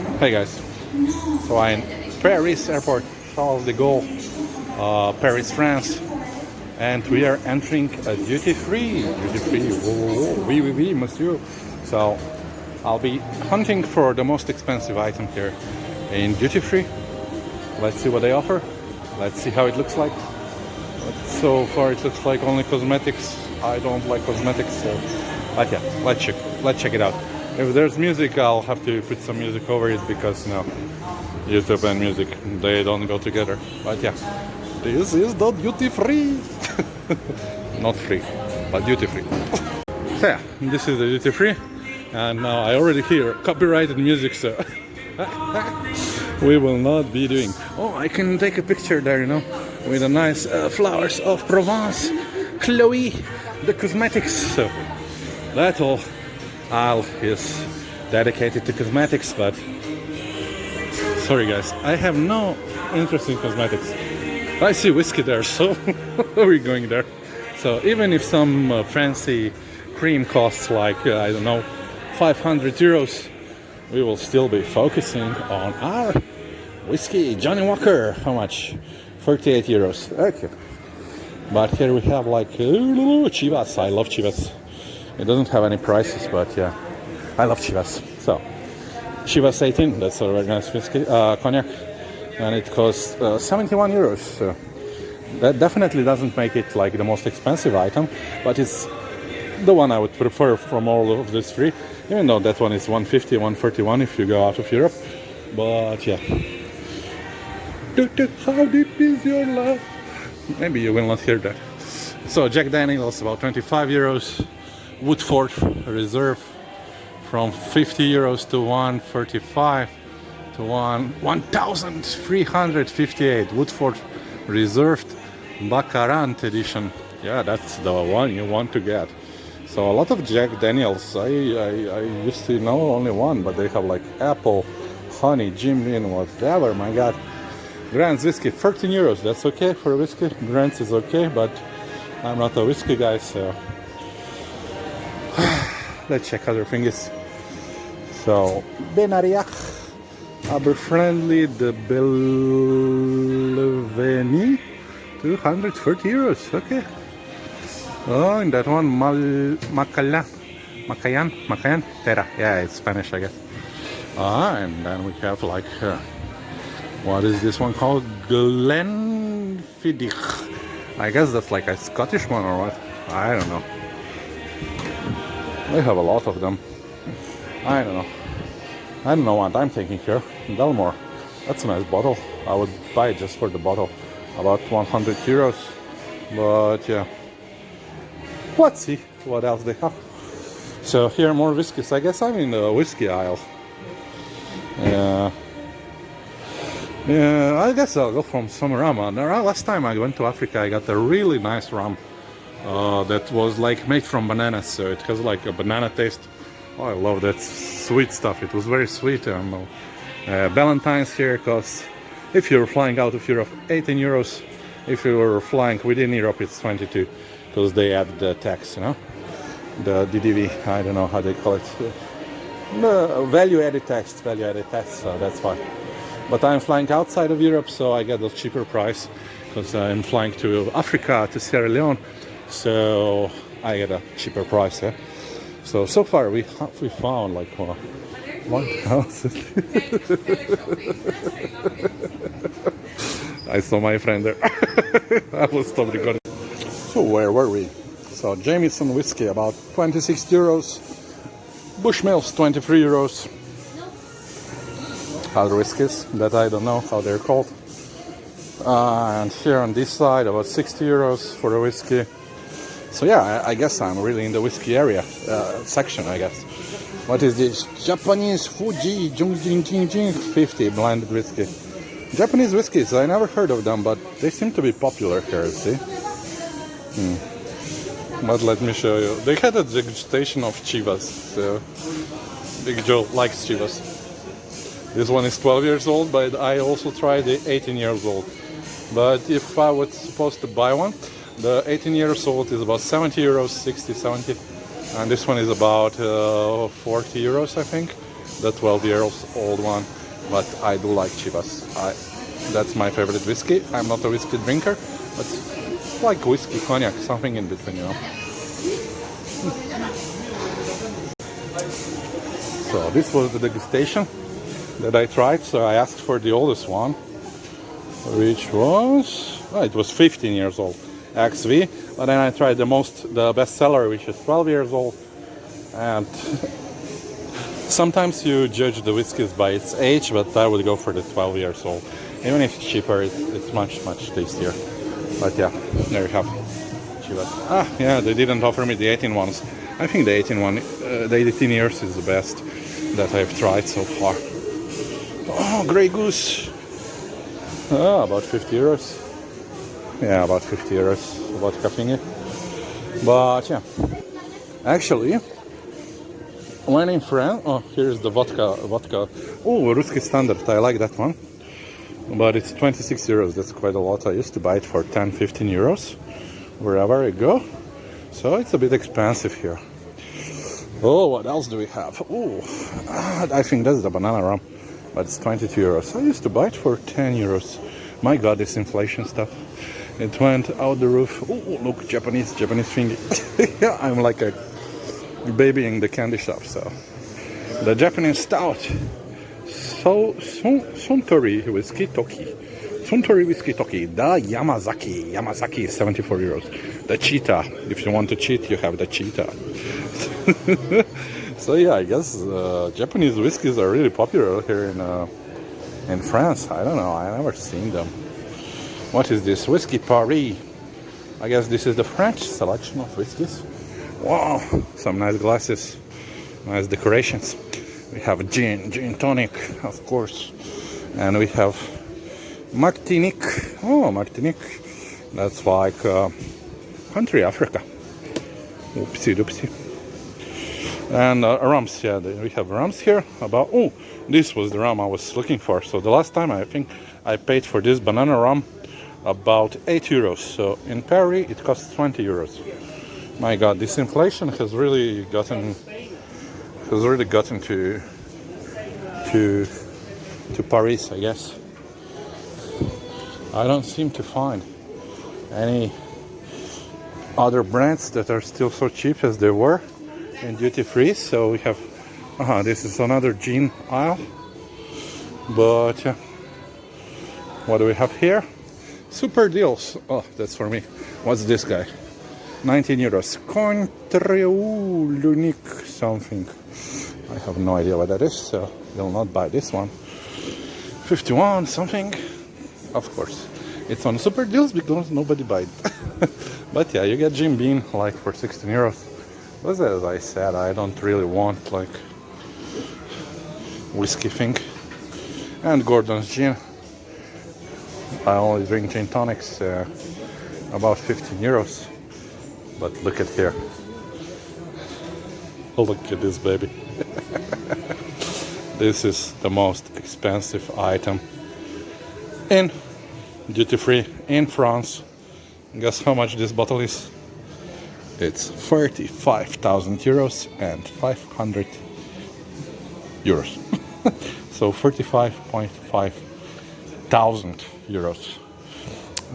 Hey guys, so I'm in Paris Airport, Charles de Gaulle, Paris, France, and we are entering a duty-free. Oui, monsieur. So I'll be hunting for the most expensive item here in duty-free. Let's see what they offer. Let's see how it looks like. But so far it looks like only cosmetics. I don't like cosmetics, so but yeah, let's check it out. If there's music, I'll have to put some music over it because YouTube and music, they don't go together. But yeah, this is the duty free. Not free, but duty free. So yeah, this is the duty free, and now I already hear copyrighted music, so we will not be doing. Oh, I can take a picture there, with a nice flowers of Provence, Chloe, the cosmetics. So that all aisle is dedicated to cosmetics, but sorry guys, I have no interest in cosmetics. I see whiskey there, so we're going there. So even if some fancy cream costs like, I don't know, 500 euros, we will still be focusing on our whiskey. Johnny Walker, how much? 38 euros. Okay. But here we have like Chivas. I love Chivas. It doesn't have any prices, but yeah, I love Chivas. So, Chivas 18, that's a very nice whiskey, cognac, and it costs 71 euros. So that definitely doesn't make it like the most expensive item, but it's the one I would prefer from all of these three, even though that one is 150, 141 if you go out of Europe. But yeah. How deep is your love? Maybe you will not hear that. So Jack Daniels about 25 euros. Woodford Reserve from 50 euros to 135 to 1,358. Woodford Reserved Baccarat edition. Yeah, that's the one you want to get. So a lot of Jack Daniels. I used to know only one, but they have like apple, honey, Jim Beam, whatever. My God. Grant's whiskey, 13 euros. That's okay for a whiskey. Grant's is okay, but I'm not a whiskey guy, so let's check other things. So Benariac, Aberfriendly, the Belveni, 230 euros. Okay. Oh, and that one Macayan Terra. Yeah, it's Spanish, I guess. And then we have like what is this one called? Glenfiddich. I guess that's like a Scottish one or what? I don't know. They have a lot of them. I don't know what I'm thinking here. Belmore. That's a nice bottle. I would buy it just for the bottle. About 100 euros. But yeah. Let's see what else they have. So here are more whiskeys. I guess I'm in the whiskey aisle. Yeah, I guess I'll go from some rum. Last time I went to Africa, I got a really nice rum that was like made from bananas, so it has like a banana taste. Oh, I love that sweet stuff. It was very sweet. Valentine's here costs, if you're flying out of Europe, 18 euros. If you're flying within Europe, it's 22, because they add the tax, the DDV. I don't know how they call it. The value-added tax, so that's why. But I'm flying outside of Europe, so I get a cheaper price because I'm flying to Africa, to Sierra Leone, so I get a cheaper price. Yeah? So far we found like one house. I saw my friend there. I will stop recording. So where were we? So Jameson whiskey about 26 euros. Bushmills 23 euros. Other whiskies that I don't know how they're called. And here on this side about 60 euros for a whiskey. So yeah, I guess I'm really in the whiskey area section, I guess. What is this? Japanese Fuji 50 blended whiskey. Japanese whiskeys, I never heard of them, but they seem to be popular here, see? But let me show you. They had a degustation of Chivas, so Big Joe likes Chivas. This one is 12 years old, but I also tried the 18 years old. But if I was supposed to buy one, the 18 years old is about 70 euros, 60, 70. And this one is about 40 euros, I think. the 12-year-old one, but I do like Chivas. That's my favorite whiskey. I'm not a whiskey drinker, but it's like whiskey, cognac, something in between, you know. So this was the degustation that I tried. So I asked for the oldest one, which was, it was 15 years old, XV. But then I tried the best seller, which is 12 years old. And sometimes you judge the whiskeys by its age, but I would go for the 12 years old. Even if it's cheaper, it's much, much tastier. But yeah, there you have Chivas. Yeah, they didn't offer me the 18 ones. I think the 18 years is the best that I've tried so far. Oh, Grey Goose. About 50 euros. Yeah, about 50 euros vodka thingy. But yeah, actually, when in France, here's the vodka. Oh, Ruski Standard, I like that one. But it's 26 euros, that's quite a lot. I used to buy it for 10-15 euros wherever I go. So it's a bit expensive here. Oh, what else do we have? Oh, I think that's the banana rum, but it's 22 euros. I used to buy it for 10 euros. My god, this inflation stuff. It went out the roof. Oh, look, Japanese thing. Yeah, I'm like a baby in the candy shop. So the Japanese stout. So Suntory whiskey toki. Suntory whiskey toki. The Yamazaki. Yamazaki is 74 euros. The cheetah. If you want to cheat, you have the cheetah. So yeah, I guess Japanese whiskeys are really popular here in France. I don't know. I never seen them. What is this? Whiskey Paris. I guess this is the French selection of whiskeys. Wow, some nice glasses, nice decorations. We have gin tonic, of course, and we have Martinique. Oh, Martinique. That's like country Africa. Oopsie doopsie. And rums, yeah, we have rums here. This was the rum I was looking for. So the last time I think I paid for this banana rum about 8 euros. So in Paris it costs 20 euros. My god, this inflation has really gotten to Paris, I guess. I don't seem to find any other brands that are still so cheap as they were in duty free. So we have this is another gin aisle, but what do we have here? Super deals. Oh, that's for me. What's this guy? 19 euros. L'unique something. I have no idea what that is, so will not buy this one. 51 something. Of course, it's on super deals because nobody buy it. But yeah, you get Jim Beam like for 16 euros. But as I said, I don't really want like whiskey thing. And Gordon's gin. I only drink gin tonics, about 15 euros. But look at here. Look at this baby. This is the most expensive item in duty free in France. Guess how much this bottle is? It's 35,000 euros and 500 euros. So 35.5 thousand euros.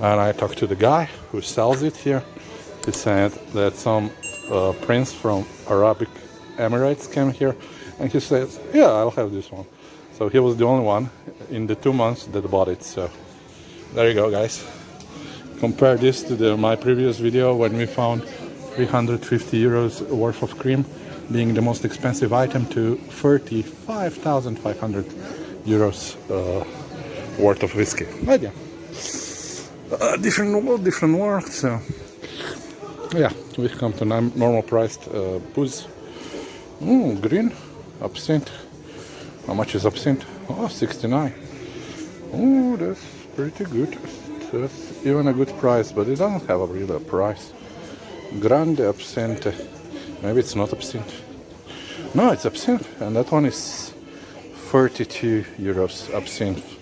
And I talked to the guy who sells it here. He said that some prince from Arabic Emirates came here, and he says, yeah, I'll have this one. So he was the only one in the 2 months that bought it. So there you go, guys. Compare this to my previous video when we found 350 euros worth of cream being the most expensive item to 35,500 euros worth of whiskey. But yeah, different world. So yeah, we come to normal priced booze. Green absinthe. How much is absinthe? Oh, 69. Oh, that's pretty good. That's even a good price, but it doesn't have a real price. Grande absinthe. Maybe it's not absinthe. No, it's absinthe, and that one is 32 euros absinthe.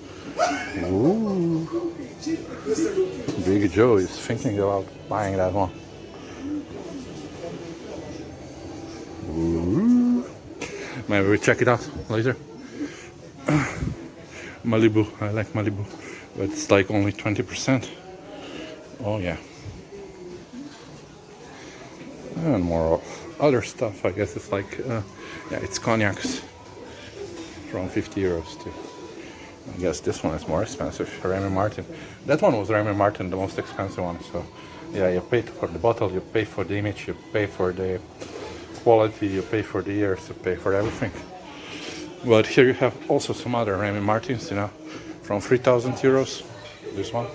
Ooh. Big Joe is thinking about buying that one. Ooh. Maybe we check it out later. Malibu, I like Malibu, but it's like only 20%. Oh yeah. And more other stuff, I guess it's like, yeah, it's cognacs from 50 euros too. I guess this one is more expensive, Remy Martin. That one was Remy Martin, the most expensive one. So yeah, you pay for the bottle, you pay for the image, you pay for the quality, you pay for the years, you pay for everything. But here you have also some other Remy Martins, you know, from 3,000 euros, this one,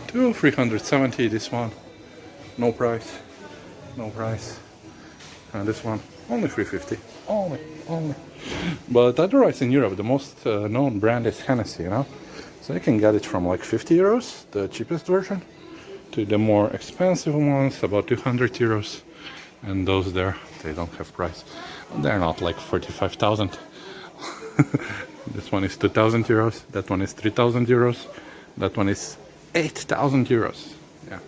to 370, this one, no price, no price. And this one, only 350, only. But otherwise in Europe, the most known brand is Hennessy, you know. So you can get it from like 50 euros, the cheapest version, to the more expensive ones, about 200 euros. And those there, they don't have price. They're not like 45,000. This one is 2,000 euros, that one is 3,000 euros, that one is 8,000 euros. Yeah.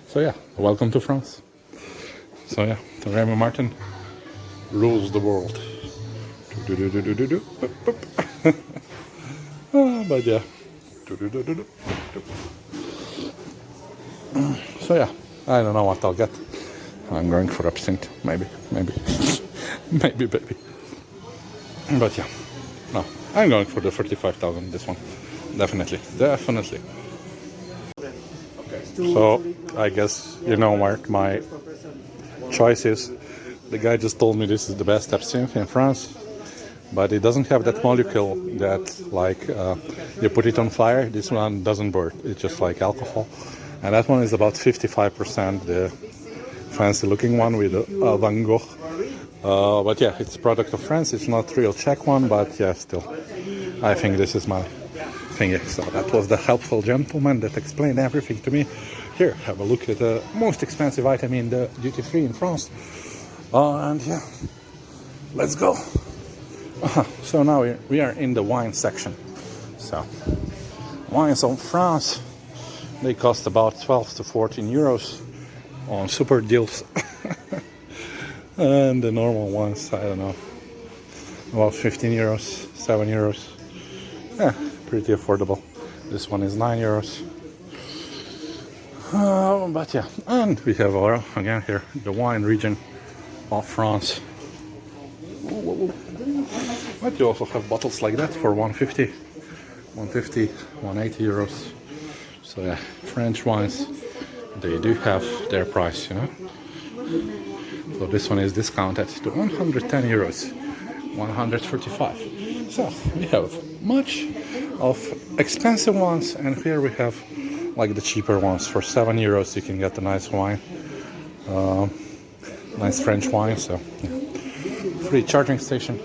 So yeah, welcome to France. So yeah, the Remy Martin rules the world. But yeah. So yeah, I don't know what I'll get. I'm going for absinthe, maybe. Maybe, baby. But yeah, no, I'm going for the 35,000, this one. Definitely. So, I guess you know what my choice is. The guy just told me this is the best absinthe in France, but it doesn't have that molecule that, like, you put it on fire. This one doesn't burn, it's just like alcohol. And that one is about 55%, the fancy looking one with Van Gogh. But yeah, it's a product of France, it's not real Czech one, but yeah, still, I think this is my thingy. So that was the helpful gentleman that explained everything to me. Here, have a look at the most expensive item in the duty-free in France. And yeah, let's go. So now we are in the wine section. So, wines on France, they cost about 12 to 14 euros on super deals. And the normal ones, I don't know, about 15 euros, 7 euros. Yeah, pretty affordable. This one is 9 euros. But yeah, and we have our, again here, the wine region of France. But you also have bottles like that for 150, 180 euros. So yeah, French wines, they do have their price, you know. So this one is discounted to 110 euros, 145. So we have much of expensive ones, and here we have like the cheaper ones. For 7 euros you can get a nice wine, nice French wine. So yeah. Free charging station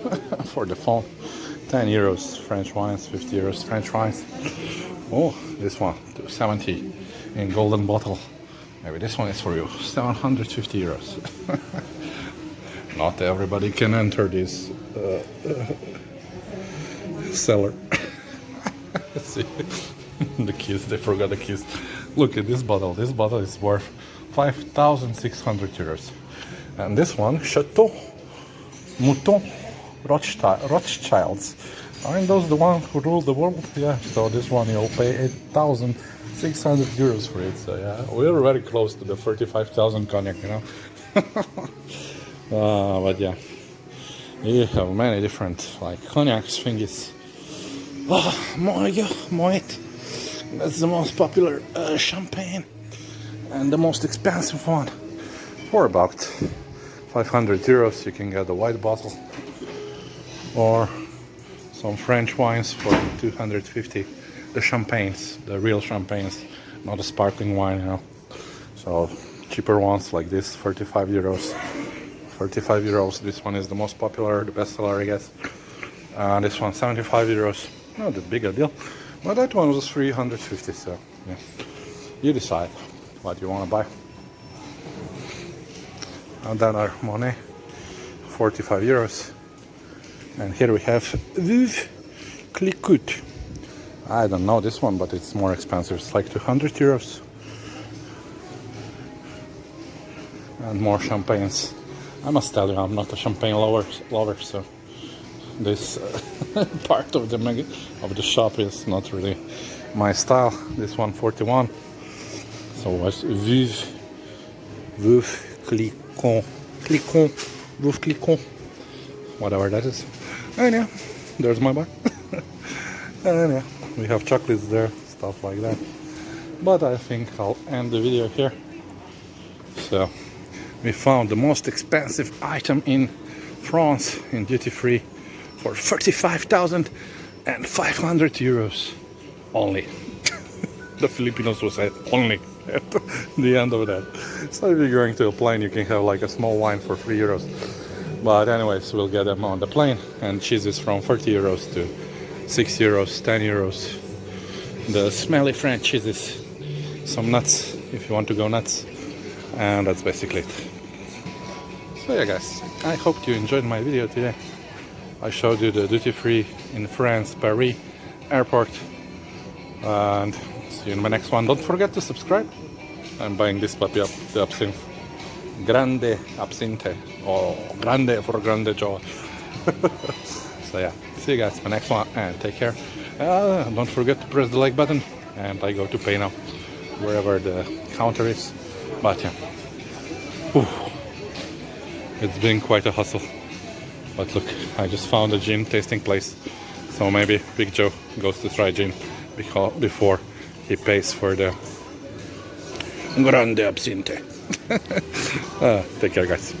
for the phone. 10 euros French wines, 50 euros French wines. Oh, this one, 270 in golden bottle. Maybe this one is for you, 750 euros. Not everybody can enter this cellar. Let's see. The keys, they forgot the keys. Look at this bottle. This bottle is worth 5,600 euros. And this one, Chateau Mouton Rothschilds. Aren't those the ones who rule the world? Yeah, so this one you'll pay 8,600 euros for it. So yeah, we're very close to the 35,000 cognac, you know. But yeah, you have many different like cognacs thingies. Oh, Moet. That's the most popular champagne and the most expensive one. For about 500 euros you can get a white bottle, or some French wines for 250. The champagnes, the real champagnes, not a sparkling wine, you know. So cheaper ones like this, 35 euros. 35 euros. This one is the most popular, the best seller, I guess. This one, 75 euros. Not that big a deal. But that one was 350, so yeah. You decide what you want to buy. And then our Monet, 45 euros. And here we have Veuve Clicquot. I don't know this one, but it's more expensive. It's like 200 euros. And more champagnes. I must tell you, I'm not a champagne lover, so this part of the shop is not really my style. This 141. So what's Veuve Clicquot, whatever that is. And yeah, there's my bar. And yeah, we have chocolates there, stuff like that. But I think I'll end the video here. So we found the most expensive item in France in duty free for 35,500 euros only. The Filipinos will say only at the end of that. So if you're going to a plane, you can have like a small wine for 3 euros. But anyways, we'll get them on the plane, and cheeses from 30 euros to 6 euros, 10 euros. The smelly French cheeses, some nuts if you want to go nuts, and that's basically it. So yeah guys, I hope you enjoyed my video today. I showed you the duty free in France, Paris airport, and see you in my next one. Don't forget to subscribe. I'm buying this puppy up, the absinthe. Grande absinthe, or grande for grande joy. So yeah, see you guys in my next one, and take care. Don't forget to press the like button, and I go to pay now wherever the counter is. But yeah, it's been quite a hustle. But look, I just found a gin tasting place, so maybe Big Joe goes to try gin before he pays for the grande absinthe. Take care guys.